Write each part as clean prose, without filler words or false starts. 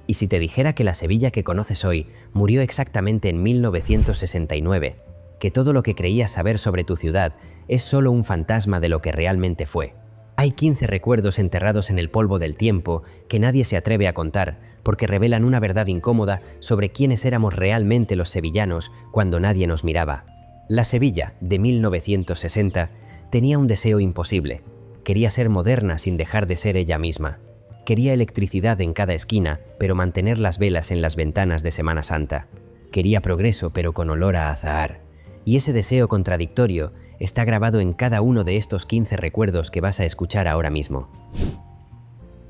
Y si te dijera que la Sevilla que conoces hoy murió exactamente en 1969, que todo lo que creías saber sobre tu ciudad es solo un fantasma de lo que realmente fue. Hay 15 recuerdos enterrados en el polvo del tiempo que nadie se atreve a contar porque revelan una verdad incómoda sobre quiénes éramos realmente los sevillanos cuando nadie nos miraba. La Sevilla de 1960 tenía un deseo imposible. Quería ser moderna sin dejar de ser ella misma. Quería electricidad en cada esquina, pero mantener las velas en las ventanas de Semana Santa. Quería progreso, pero con olor a azahar. Y ese deseo contradictorio está grabado en cada uno de estos 15 recuerdos que vas a escuchar ahora mismo.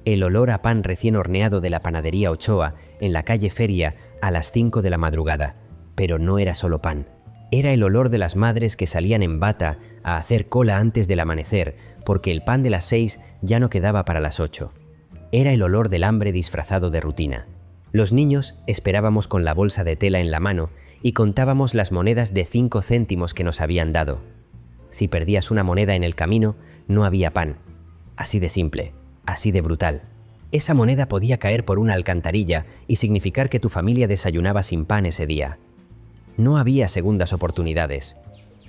El olor a pan recién horneado de la panadería Ochoa en la calle Feria a las 5 de la madrugada. Pero no era solo pan. Era el olor de las madres que salían en bata a hacer cola antes del amanecer porque el pan de las 6 ya no quedaba para las 8. Era el olor del hambre disfrazado de rutina. Los niños esperábamos con la bolsa de tela en la mano y contábamos las monedas de 5 céntimos que nos habían dado. Si perdías una moneda en el camino, no había pan. Así de simple, así de brutal. Esa moneda podía caer por una alcantarilla y significar que tu familia desayunaba sin pan ese día. No había segundas oportunidades.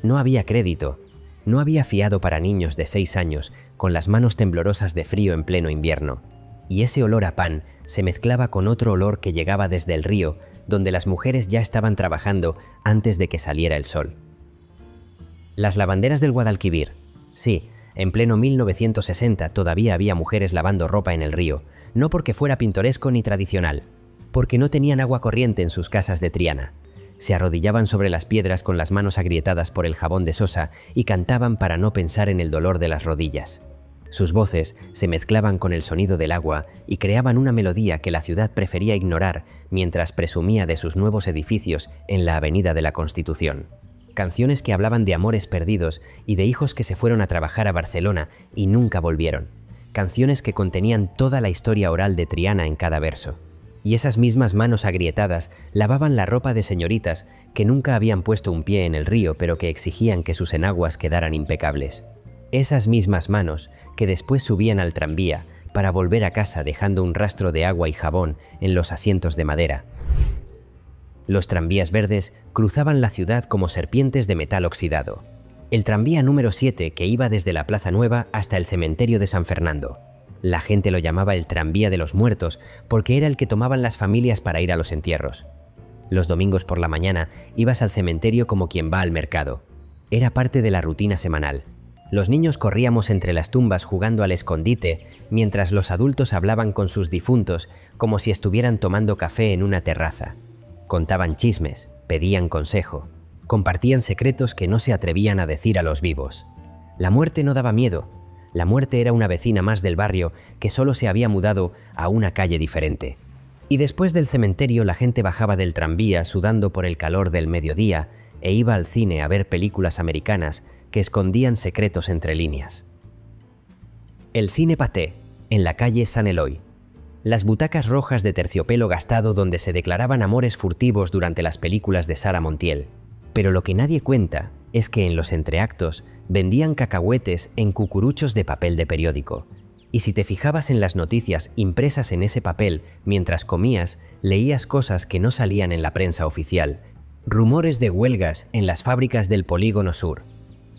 No había crédito. No había fiado para niños de 6 años con las manos temblorosas de frío en pleno invierno. Y ese olor a pan se mezclaba con otro olor que llegaba desde el río, donde las mujeres ya estaban trabajando antes de que saliera el sol. Las lavanderas del Guadalquivir. Sí, en pleno 1960 todavía había mujeres lavando ropa en el río, no porque fuera pintoresco ni tradicional, porque no tenían agua corriente en sus casas de Triana. Se arrodillaban sobre las piedras con las manos agrietadas por el jabón de sosa y cantaban para no pensar en el dolor de las rodillas. Sus voces se mezclaban con el sonido del agua y creaban una melodía que la ciudad prefería ignorar mientras presumía de sus nuevos edificios en la Avenida de la Constitución. Canciones que hablaban de amores perdidos y de hijos que se fueron a trabajar a Barcelona y nunca volvieron. Canciones que contenían toda la historia oral de Triana en cada verso. Y esas mismas manos agrietadas lavaban la ropa de señoritas que nunca habían puesto un pie en el río pero que exigían que sus enaguas quedaran impecables. Esas mismas manos que después subían al tranvía para volver a casa dejando un rastro de agua y jabón en los asientos de madera. Los tranvías verdes cruzaban la ciudad como serpientes de metal oxidado. El tranvía número 7 que iba desde la Plaza Nueva hasta el cementerio de San Fernando. La gente lo llamaba el tranvía de los muertos porque era el que tomaban las familias para ir a los entierros. Los domingos por la mañana ibas al cementerio como quien va al mercado. Era parte de la rutina semanal. Los niños corríamos entre las tumbas jugando al escondite, mientras los adultos hablaban con sus difuntos como si estuvieran tomando café en una terraza. Contaban chismes, pedían consejo, compartían secretos que no se atrevían a decir a los vivos. La muerte no daba miedo. La muerte era una vecina más del barrio que solo se había mudado a una calle diferente. Y después del cementerio la gente bajaba del tranvía sudando por el calor del mediodía e iba al cine a ver películas americanas que escondían secretos entre líneas. El Cine Pathé, en la calle San Eloy. Las butacas rojas de terciopelo gastado donde se declaraban amores furtivos durante las películas de Sara Montiel. Pero lo que nadie cuenta es que en los entreactos vendían cacahuetes en cucuruchos de papel de periódico. Y si te fijabas en las noticias impresas en ese papel mientras comías, leías cosas que no salían en la prensa oficial. Rumores de huelgas en las fábricas del Polígono Sur.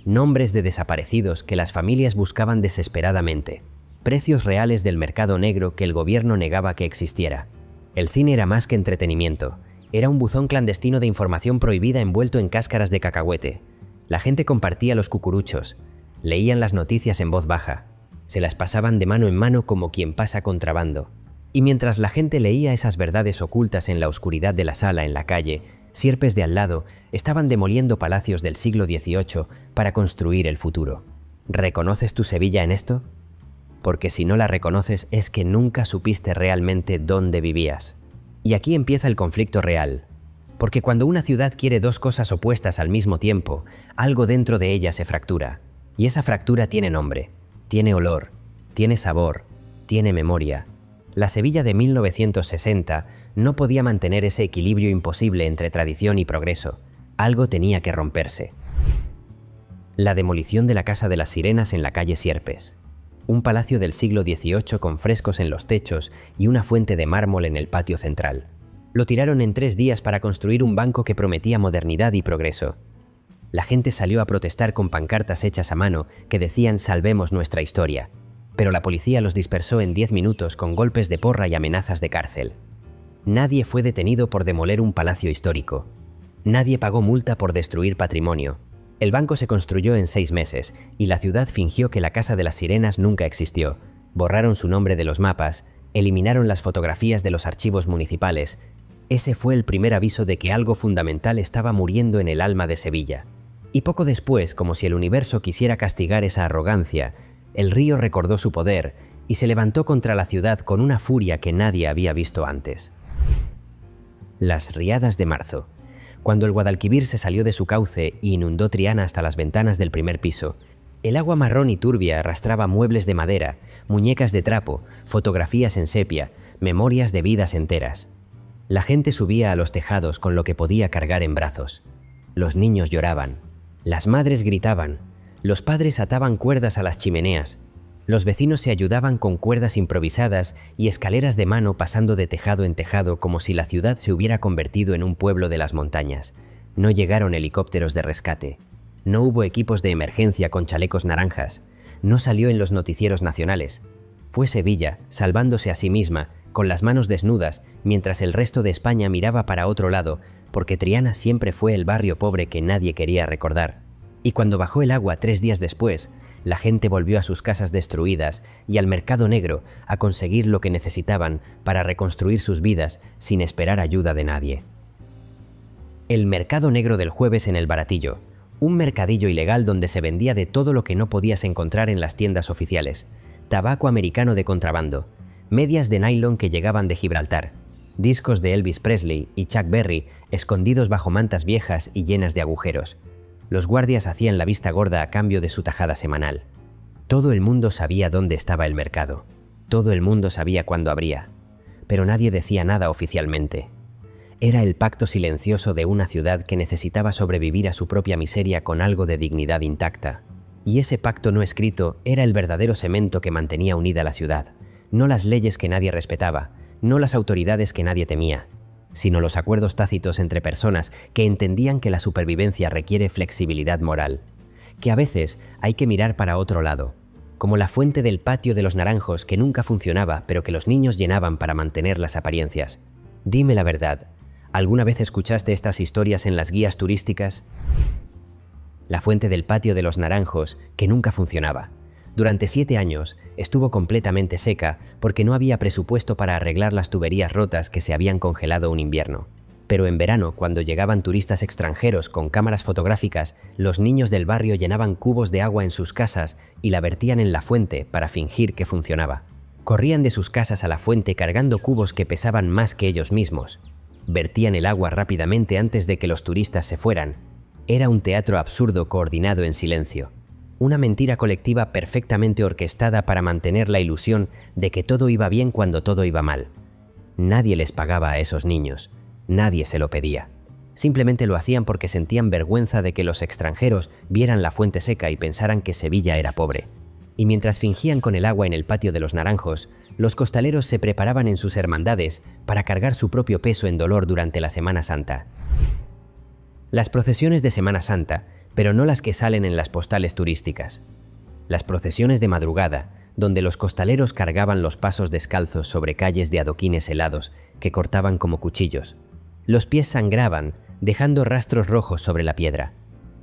Nombres de desaparecidos que las familias buscaban desesperadamente. Precios reales del mercado negro que el gobierno negaba que existiera. El cine era más que entretenimiento. Era un buzón clandestino de información prohibida envuelto en cáscaras de cacahuete. La gente compartía los cucuruchos. Leían las noticias en voz baja. Se las pasaban de mano en mano como quien pasa contrabando. Y mientras la gente leía esas verdades ocultas en la oscuridad de la sala en la calle, sierpes de al lado estaban demoliendo palacios del siglo XVIII para construir el futuro. ¿Reconoces tu Sevilla en esto? Porque si no la reconoces es que nunca supiste realmente dónde vivías. Y aquí empieza el conflicto real. Porque cuando una ciudad quiere dos cosas opuestas al mismo tiempo, algo dentro de ella se fractura. Y esa fractura tiene nombre, tiene olor, tiene sabor, tiene memoria. La Sevilla de 1960 no podía mantener ese equilibrio imposible entre tradición y progreso. Algo tenía que romperse. La demolición de la Casa de las Sirenas en la calle Sierpes. un palacio del siglo XVIII con frescos en los techos y una fuente de mármol en el patio central. Lo tiraron en 3 días para construir un banco que prometía modernidad y progreso. La gente salió a protestar con pancartas hechas a mano que decían «Salvemos nuestra historia», pero la policía los dispersó en 10 minutos con golpes de porra y amenazas de cárcel. Nadie fue detenido por demoler un palacio histórico. Nadie pagó multa por destruir patrimonio. El banco se construyó en 6 meses y la ciudad fingió que la Casa de las Sirenas nunca existió. Borraron su nombre de los mapas, eliminaron las fotografías de los archivos municipales. Ese fue el primer aviso de que algo fundamental estaba muriendo en el alma de Sevilla. Y poco después, como si el universo quisiera castigar esa arrogancia, el río recordó su poder y se levantó contra la ciudad con una furia que nadie había visto antes. Las riadas de marzo. Cuando el Guadalquivir se salió de su cauce y inundó Triana hasta las ventanas del primer piso, el agua marrón y turbia arrastraba muebles de madera, muñecas de trapo, fotografías en sepia, memorias de vidas enteras. La gente subía a los tejados con lo que podía cargar en brazos. Los niños lloraban, las madres gritaban, los padres ataban cuerdas a las chimeneas, los vecinos se ayudaban con cuerdas improvisadas y escaleras de mano pasando de tejado en tejado como si la ciudad se hubiera convertido en un pueblo de las montañas. No llegaron helicópteros de rescate. No hubo equipos de emergencia con chalecos naranjas. No salió en los noticieros nacionales. Fue Sevilla, salvándose a sí misma, con las manos desnudas, mientras el resto de España miraba para otro lado, porque Triana siempre fue el barrio pobre que nadie quería recordar. Y cuando bajó el agua 3 días después, la gente volvió a sus casas destruidas y al mercado negro a conseguir lo que necesitaban para reconstruir sus vidas sin esperar ayuda de nadie. El mercado negro del jueves en el Baratillo, un mercadillo ilegal donde se vendía de todo lo que no podías encontrar en las tiendas oficiales: tabaco americano de contrabando, medias de nylon que llegaban de Gibraltar, discos de Elvis Presley y Chuck Berry escondidos bajo mantas viejas y llenas de agujeros. Los guardias hacían la vista gorda a cambio de su tajada semanal. Todo el mundo sabía dónde estaba el mercado. Todo el mundo sabía cuándo abría. Pero nadie decía nada oficialmente. Era el pacto silencioso de una ciudad que necesitaba sobrevivir a su propia miseria con algo de dignidad intacta. Y ese pacto no escrito era el verdadero cemento que mantenía unida la ciudad. No las leyes que nadie respetaba, no las autoridades que nadie temía, sino los acuerdos tácitos entre personas que entendían que la supervivencia requiere flexibilidad moral, que a veces hay que mirar para otro lado, como la fuente del patio de los Naranjos que nunca funcionaba pero que los niños llenaban para mantener las apariencias. Dime la verdad, ¿alguna vez escuchaste estas historias en las guías turísticas? La fuente del patio de los Naranjos que nunca funcionaba. Durante 7 años estuvo completamente seca porque no había presupuesto para arreglar las tuberías rotas que se habían congelado un invierno. Pero en verano, cuando llegaban turistas extranjeros con cámaras fotográficas, los niños del barrio llenaban cubos de agua en sus casas y la vertían en la fuente para fingir que funcionaba. Corrían de sus casas a la fuente cargando cubos que pesaban más que ellos mismos. Vertían el agua rápidamente antes de que los turistas se fueran. Era un teatro absurdo coordinado en silencio. Una mentira colectiva perfectamente orquestada para mantener la ilusión de que todo iba bien cuando todo iba mal. Nadie les pagaba a esos niños, nadie se lo pedía. Simplemente lo hacían porque sentían vergüenza de que los extranjeros vieran la fuente seca y pensaran que Sevilla era pobre. Y mientras fingían con el agua en el patio de los Naranjos, los costaleros se preparaban en sus hermandades para cargar su propio peso en dolor durante la Semana Santa. Las procesiones de Semana Santa, pero no las que salen en las postales turísticas. Las procesiones de madrugada, donde los costaleros cargaban los pasos descalzos sobre calles de adoquines helados que cortaban como cuchillos. Los pies sangraban, dejando rastros rojos sobre la piedra.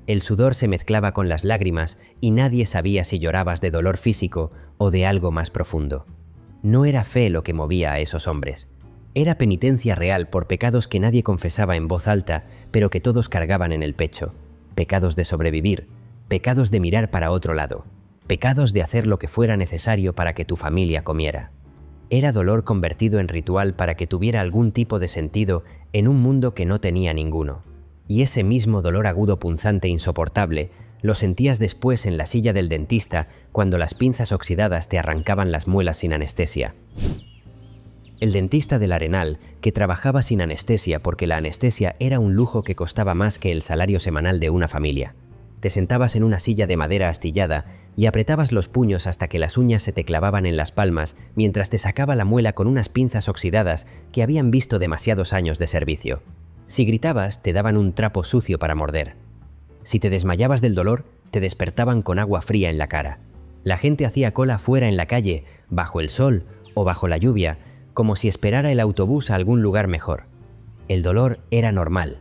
El sudor se mezclaba con las lágrimas y nadie sabía si llorabas de dolor físico o de algo más profundo. No era fe lo que movía a esos hombres. Era penitencia real por pecados que nadie confesaba en voz alta, pero que todos cargaban en el pecho. Pecados de sobrevivir, pecados de mirar para otro lado, pecados de hacer lo que fuera necesario para que tu familia comiera. Era dolor convertido en ritual para que tuviera algún tipo de sentido en un mundo que no tenía ninguno. Y ese mismo dolor agudo, punzante e insoportable lo sentías después en la silla del dentista cuando las pinzas oxidadas te arrancaban las muelas sin anestesia. El dentista del Arenal, que trabajaba sin anestesia porque la anestesia era un lujo que costaba más que el salario semanal de una familia. Te sentabas en una silla de madera astillada y apretabas los puños hasta que las uñas se te clavaban en las palmas mientras te sacaba la muela con unas pinzas oxidadas que habían visto demasiados años de servicio. Si gritabas, te daban un trapo sucio para morder. Si te desmayabas del dolor, te despertaban con agua fría en la cara. La gente hacía cola fuera en la calle, bajo el sol o bajo la lluvia, como si esperara el autobús a algún lugar mejor. El dolor era normal.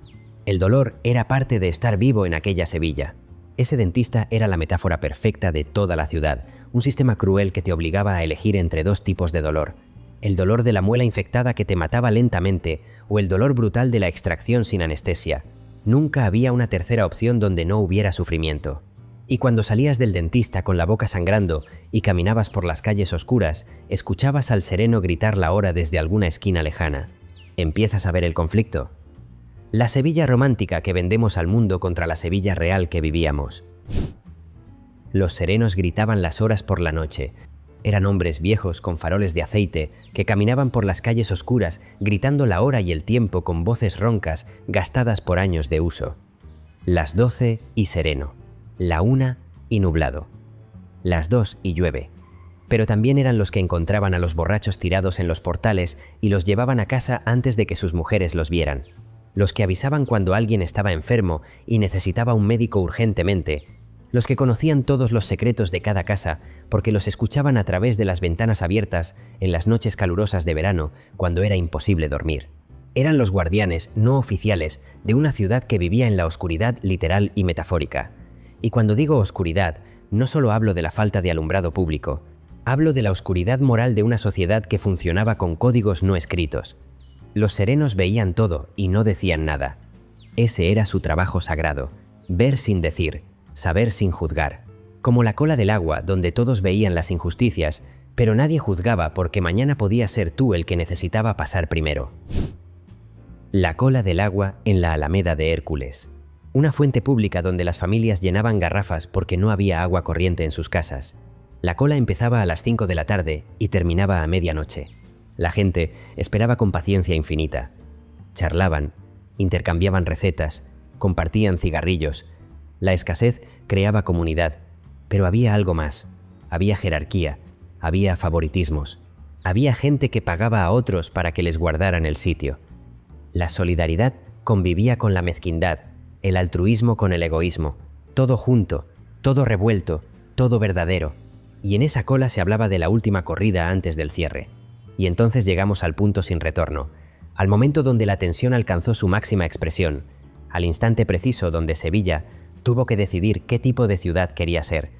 El dolor era parte de estar vivo en aquella Sevilla. Ese dentista era la metáfora perfecta de toda la ciudad, un sistema cruel que te obligaba a elegir entre dos tipos de dolor. El dolor de la muela infectada que te mataba lentamente o el dolor brutal de la extracción sin anestesia. Nunca había una tercera opción donde no hubiera sufrimiento. Y cuando salías del dentista con la boca sangrando y caminabas por las calles oscuras, escuchabas al sereno gritar la hora desde alguna esquina lejana. ¿Empiezas a ver el conflicto? La Sevilla romántica que vendemos al mundo contra la Sevilla real que vivíamos. Los serenos gritaban las horas por la noche. Eran hombres viejos con faroles de aceite que caminaban por las calles oscuras gritando la hora y el tiempo con voces roncas gastadas por años de uso. Las 12 y sereno. La 1 y nublado. Las 2 y llueve. Pero también eran los que encontraban a los borrachos tirados en los portales y los llevaban a casa antes de que sus mujeres los vieran. Los que avisaban cuando alguien estaba enfermo y necesitaba un médico urgentemente, los que conocían todos los secretos de cada casa porque los escuchaban a través de las ventanas abiertas en las noches calurosas de verano cuando era imposible dormir. Eran los guardianes no oficiales de una ciudad que vivía en la oscuridad literal y metafórica. Y cuando digo oscuridad, no solo hablo de la falta de alumbrado público, hablo de la oscuridad moral de una sociedad que funcionaba con códigos no escritos. Los serenos veían todo y no decían nada. Ese era su trabajo sagrado, ver sin decir, saber sin juzgar. Como la cola del agua, donde todos veían las injusticias, pero nadie juzgaba porque mañana podía ser tú el que necesitaba pasar primero. La cola del agua en la Alameda de Hércules. Una fuente pública donde las familias llenaban garrafas porque no había agua corriente en sus casas. La cola empezaba a las 5 de la tarde y terminaba a medianoche. La gente esperaba con paciencia infinita. Charlaban, intercambiaban recetas, compartían cigarrillos. La escasez creaba comunidad, pero había algo más. Había jerarquía, había favoritismos. Había gente que pagaba a otros para que les guardaran el sitio. La solidaridad convivía con la mezquindad, el altruismo con el egoísmo. Todo junto, todo revuelto, todo verdadero. Y en esa cola se hablaba de la última corrida antes del cierre. Y entonces llegamos al punto sin retorno, al momento donde la tensión alcanzó su máxima expresión, al instante preciso donde Sevilla tuvo que decidir qué tipo de ciudad quería ser.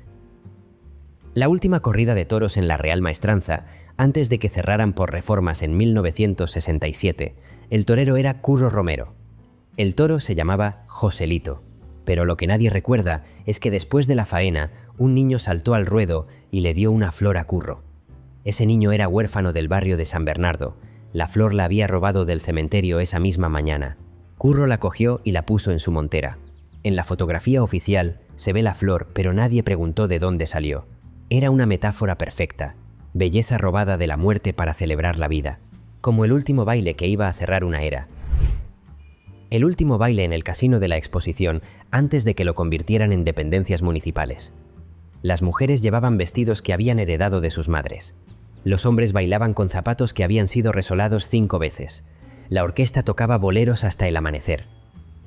La última corrida de toros en la Real Maestranza, antes de que cerraran por reformas en 1967, el torero era Curro Romero. El toro se llamaba Joselito, pero lo que nadie recuerda es que después de la faena, un niño saltó al ruedo y le dio una flor a Curro. Ese niño era huérfano del barrio de San Bernardo. La flor la había robado del cementerio esa misma mañana. Curro la cogió y la puso en su montera. En la fotografía oficial se ve la flor, pero nadie preguntó de dónde salió. Era una metáfora perfecta, belleza robada de la muerte para celebrar la vida, como el último baile que iba a cerrar una era. El último baile en el casino de la Exposición antes de que lo convirtieran en dependencias municipales. Las mujeres llevaban vestidos que habían heredado de sus madres. Los hombres bailaban con zapatos que habían sido resolados 5 veces. La orquesta tocaba boleros hasta el amanecer.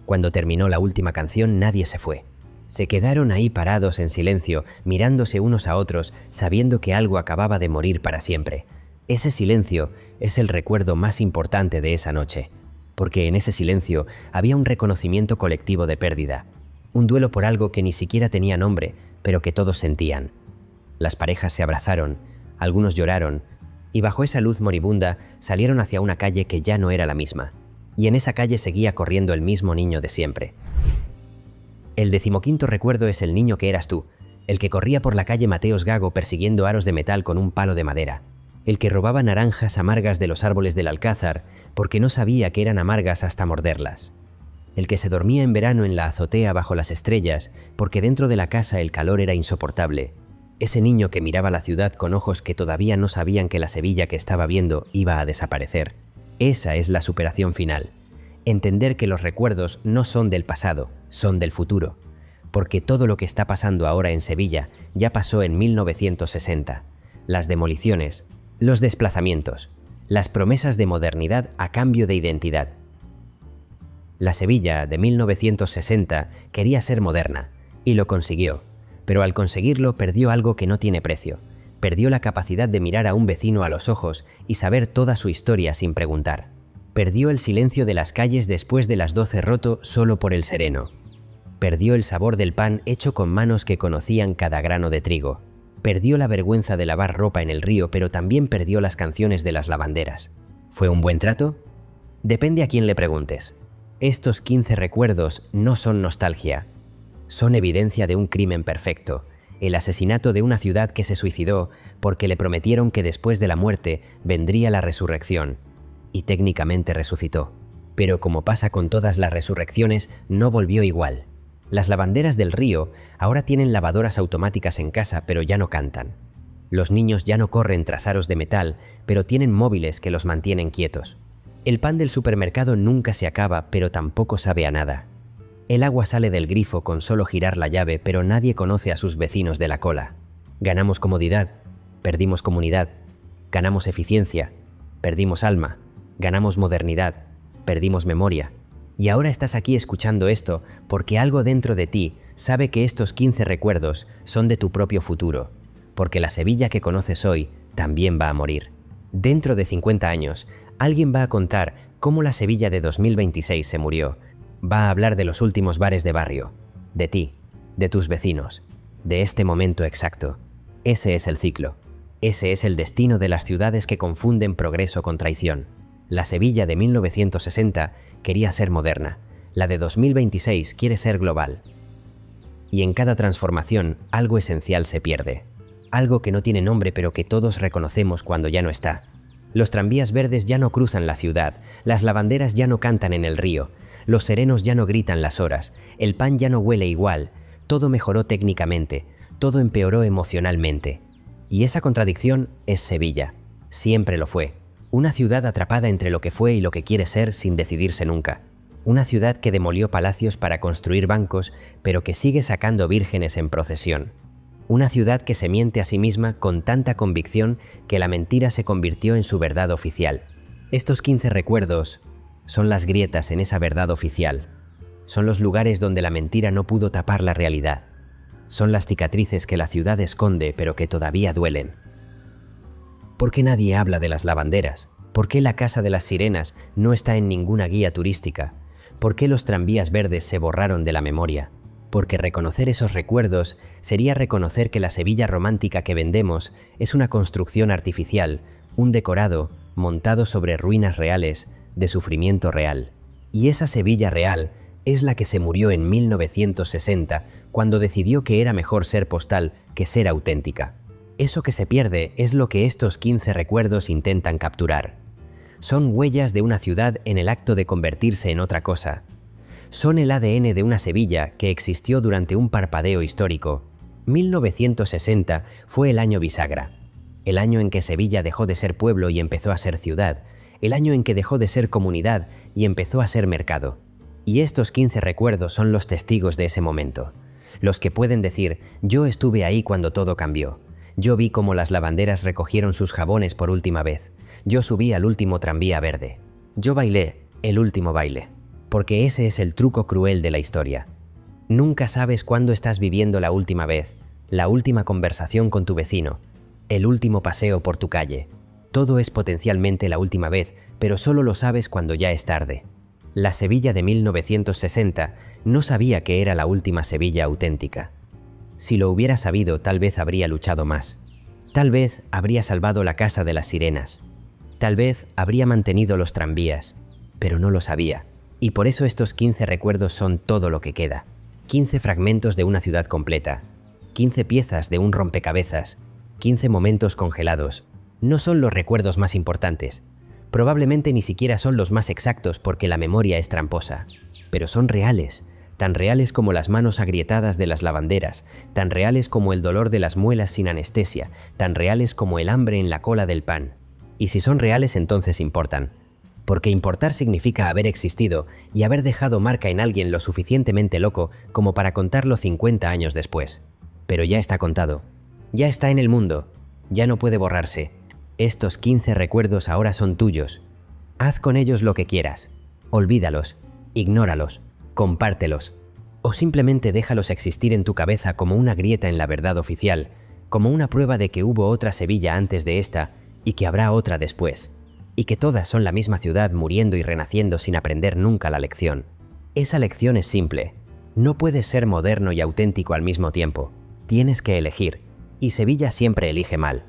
Cuando terminó la última canción, nadie se fue. Se quedaron ahí parados en silencio, mirándose unos a otros, sabiendo que algo acababa de morir para siempre. Ese silencio es el recuerdo más importante de esa noche, porque en ese silencio había un reconocimiento colectivo de pérdida, un duelo por algo que ni siquiera tenía nombre, pero que todos sentían. Las parejas se abrazaron, algunos lloraron, y bajo esa luz moribunda salieron hacia una calle que ya no era la misma, y en esa calle seguía corriendo el mismo niño de siempre. El 15º recuerdo es el niño que eras tú, el que corría por la calle Mateos Gago persiguiendo aros de metal con un palo de madera, el que robaba naranjas amargas de los árboles del Alcázar porque no sabía que eran amargas hasta morderlas, el que se dormía en verano en la azotea bajo las estrellas porque dentro de la casa el calor era insoportable, ese niño que miraba la ciudad con ojos que todavía no sabían que la Sevilla que estaba viendo iba a desaparecer. Esa es la superación final. Entender que los recuerdos no son del pasado, son del futuro. porque todo lo que está pasando ahora en Sevilla ya pasó en 1960. Las demoliciones, los desplazamientos, las promesas de modernidad a cambio de identidad. La Sevilla de 1960 quería ser moderna, y lo consiguió, pero al conseguirlo perdió algo que no tiene precio. Perdió la capacidad de mirar a un vecino a los ojos y saber toda su historia sin preguntar. Perdió el silencio de las calles después de las 12 roto solo por el sereno. Perdió el sabor del pan hecho con manos que conocían cada grano de trigo. Perdió la vergüenza de lavar ropa en el río, pero también perdió las canciones de las lavanderas. ¿Fue un buen trato? Depende a quién le preguntes. Estos 15 recuerdos no son nostalgia. Son evidencia de un crimen perfecto, el asesinato de una ciudad que se suicidó porque le prometieron que después de la muerte vendría la resurrección. Y técnicamente resucitó. Pero como pasa con todas las resurrecciones, no volvió igual. Las lavanderas del río ahora tienen lavadoras automáticas en casa, pero ya no cantan. Los niños ya no corren tras aros de metal, pero tienen móviles que los mantienen quietos. El pan del supermercado nunca se acaba, pero tampoco sabe a nada. El agua sale del grifo con solo girar la llave, pero nadie conoce a sus vecinos de la cola. Ganamos comodidad, perdimos comunidad. Ganamos eficiencia, perdimos alma. Ganamos modernidad, perdimos memoria. Y ahora estás aquí escuchando esto porque algo dentro de ti sabe que estos 15 recuerdos son de tu propio futuro, porque la Sevilla que conoces hoy también va a morir. Dentro de 50 años, alguien va a contar cómo la Sevilla de 2026 se murió. Va a hablar de los últimos bares de barrio, de ti, de tus vecinos, de este momento exacto. Ese es el ciclo. Ese es el destino de las ciudades que confunden progreso con traición. La Sevilla de 1960 quería ser moderna. La de 2026 quiere ser global. Y en cada transformación, algo esencial se pierde. Algo que no tiene nombre pero que todos reconocemos cuando ya no está. Los tranvías verdes ya no cruzan la ciudad, las lavanderas ya no cantan en el río, los serenos ya no gritan las horas, el pan ya no huele igual, todo mejoró técnicamente, todo empeoró emocionalmente. Y esa contradicción es Sevilla. Siempre lo fue. Una ciudad atrapada entre lo que fue y lo que quiere ser sin decidirse nunca. Una ciudad que demolió palacios para construir bancos, pero que sigue sacando vírgenes en procesión. Una ciudad que se miente a sí misma con tanta convicción que la mentira se convirtió en su verdad oficial. Estos 15 recuerdos son las grietas en esa verdad oficial. Son los lugares donde la mentira no pudo tapar la realidad. Son las cicatrices que la ciudad esconde pero que todavía duelen. ¿Por qué nadie habla de las lavanderas? ¿Por qué la Casa de las Sirenas no está en ninguna guía turística? ¿Por qué los tranvías verdes se borraron de la memoria? Porque reconocer esos recuerdos sería reconocer que la Sevilla romántica que vendemos es una construcción artificial, un decorado montado sobre ruinas reales, de sufrimiento real. Y esa Sevilla real es la que se murió en 1960, cuando decidió que era mejor ser postal que ser auténtica. Eso que se pierde es lo que estos 15 recuerdos intentan capturar. Son huellas de una ciudad en el acto de convertirse en otra cosa. Son el ADN de una Sevilla que existió durante un parpadeo histórico. 1960 fue el año bisagra. El año en que Sevilla dejó de ser pueblo y empezó a ser ciudad. El año en que dejó de ser comunidad y empezó a ser mercado. Y estos 15 recuerdos son los testigos de ese momento. Los que pueden decir, yo estuve ahí cuando todo cambió. Yo vi cómo las lavanderas recogieron sus jabones por última vez. Yo subí al último tranvía verde. Yo bailé el último baile. Porque ese es el truco cruel de la historia. Nunca sabes cuándo estás viviendo la última vez, la última conversación con tu vecino, el último paseo por tu calle. Todo es potencialmente la última vez, pero solo lo sabes cuando ya es tarde. La Sevilla de 1960 no sabía que era la última Sevilla auténtica. Si lo hubiera sabido, tal vez habría luchado más. Tal vez habría salvado la Casa de las Sirenas. Tal vez habría mantenido los tranvías, pero no lo sabía. Y por eso estos 15 recuerdos son todo lo que queda. 15 fragmentos de una ciudad completa. 15 piezas de un rompecabezas. 15 momentos congelados. No son los recuerdos más importantes. Probablemente ni siquiera son los más exactos porque la memoria es tramposa. Pero son reales. Tan reales como las manos agrietadas de las lavanderas. Tan reales como el dolor de las muelas sin anestesia. Tan reales como el hambre en la cola del pan. Y si son reales, entonces importan. porque importar significa haber existido y haber dejado marca en alguien lo suficientemente loco como para contarlo 50 años después. Pero ya está contado, ya está en el mundo, ya no puede borrarse. Estos 15 recuerdos ahora son tuyos. Haz con ellos lo que quieras. Olvídalos, ignóralos, compártelos, o simplemente déjalos existir en tu cabeza como una grieta en la verdad oficial, como una prueba de que hubo otra Sevilla antes de esta y que habrá otra después, y que todas son la misma ciudad muriendo y renaciendo sin aprender nunca la lección. Esa lección es simple. No puedes ser moderno y auténtico al mismo tiempo. Tienes que elegir, y Sevilla siempre elige mal.